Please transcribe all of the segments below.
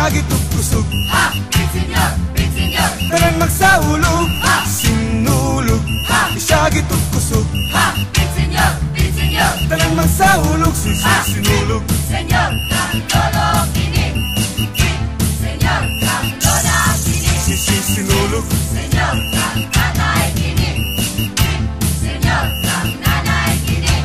Isagit ug kusog, ha! Bitsinyo, bitsinyo, tanan magsaulog, ha! Sinulog, ha! Isagit ug kusog, ha! Bitsinyo, bitsinyo, tanan magsaulog, sinulog. Senyor kang lolo kini, senyor kang lola kini, Sinulog, senyor kang tatay kini, senyor kang nanay kini.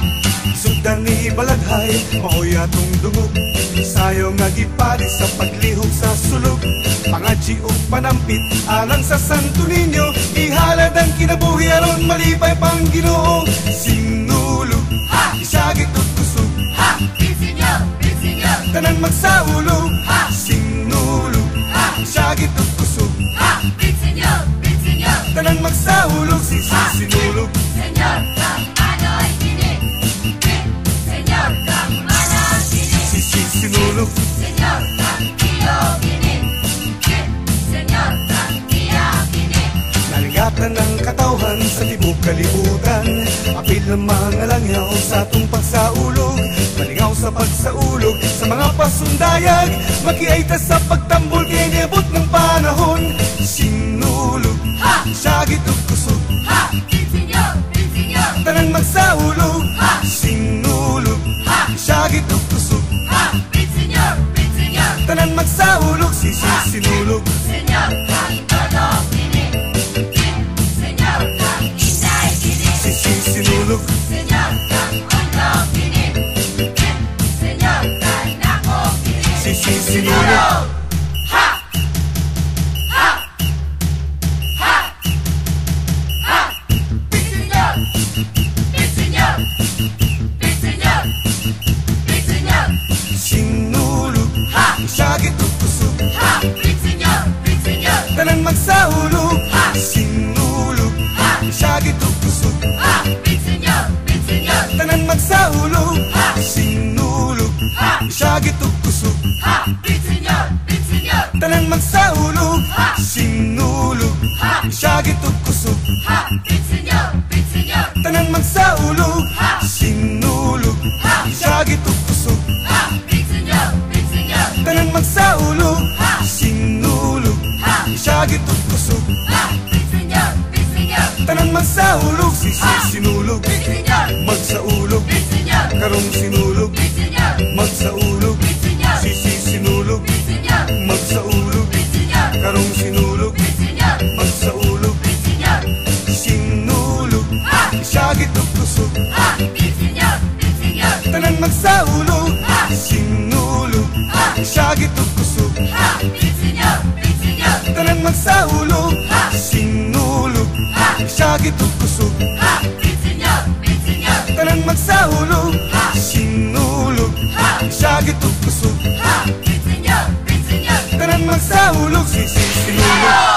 sugdan ni balaghay, maoy atong dungog. Sayo nga gipari sa paglihok sa sulog. Pangadji o panampit, alang sa Santo Niño. Ihalad ang kinabuhi aron malipay pang Ginoo. Sinulog, Ha! isagit ug kusog, Ha! Bitsinyo, bitsinyo, tanan magsaulog, ha! Sinulog, Ha! isagit ug kusog, Ha! Bitsinyo, bitsinyo, tanan magsaulog, sinulog. senyor kang anoy kini, senyor kang mana kini, Sinulog, senyor kang iyo kini, senyor kang iya kini. naligatan ng katawhan sa tibok kalibutan. Apil ng mga langyaw sa atong pagsaulog. Malingaw sa pagsaulog sa mga pasundayag. Makiaita sa pagtambol kay niyabot ng panahon. Sinulog, Ha! isagit ug kusog, Ha! Bitsinyo, bitsinyo, tanan magsaulog, Ha! Sinulog, Ha! isagit ug kusog, ha! Bitsinyo, bitsinyo, tanan magsaulog, sinulog. senyor kang lolo kini, senyor kang inday kini, Sinulog, senyor kang ondo kini, senyor kang nako kini. sinulog. Ha! Ha! Ha! Ha! Bitsinyo, bitsinyo, bitsinyo, bitsinyo, Sinulog, Ha! isagit ug kusog, ha! Bitsinyo, bitsinyo, tanan magsaulog, Ha! Sinulog, ha! isagit ug kusog, Ha! Bitsinyo, bitsinyo, tanan magsaulog, Ha! Sinulog, Ha! isagit ug kusog, ha! Bitsinyo, bitsinyo, tanan magsaulog, Ha! Sinulog, Ha! isagit ug kusog, ha! Bitsinyo, bitsinyo, tanan magsaulog, Ha! Sinulog, Ha! isagit ug kusog, ha! Bitsinyo, bitsinyo, tanan magsaulog, Ha! Sinulog, Ha! isagit ug kusog, ha! Bitsinyo, bitsinyo, tanan magsaulog, sinulog, bitsinyo, magsaulog, bitsinyo, karong sinulog, bitsinyo, magsaulog, bitsinyo, sinulog, bitsinyo, magsaulog, bitsinyo, karong sinulog, bitsinyo, magsaulog, bitsinyo, sinulog, Ha! isagit ug kusog, ha! Bitsinyo, bitsinyo, tanan magsaulog, Ha! sinulog, Ha! isagit ug kusog, ha! Bitsinyo, bitsinyo, tanan magsaulog, Ha! sinulog, Ha! isagit ug kusog, ha! Bitsinyo, bitsinyo, tanan magsaulog, Ha! sinulog, Ha! isagit ug kusog, ha! Bitsinyo, bitsinyo, tanan magsaulog, sinulog.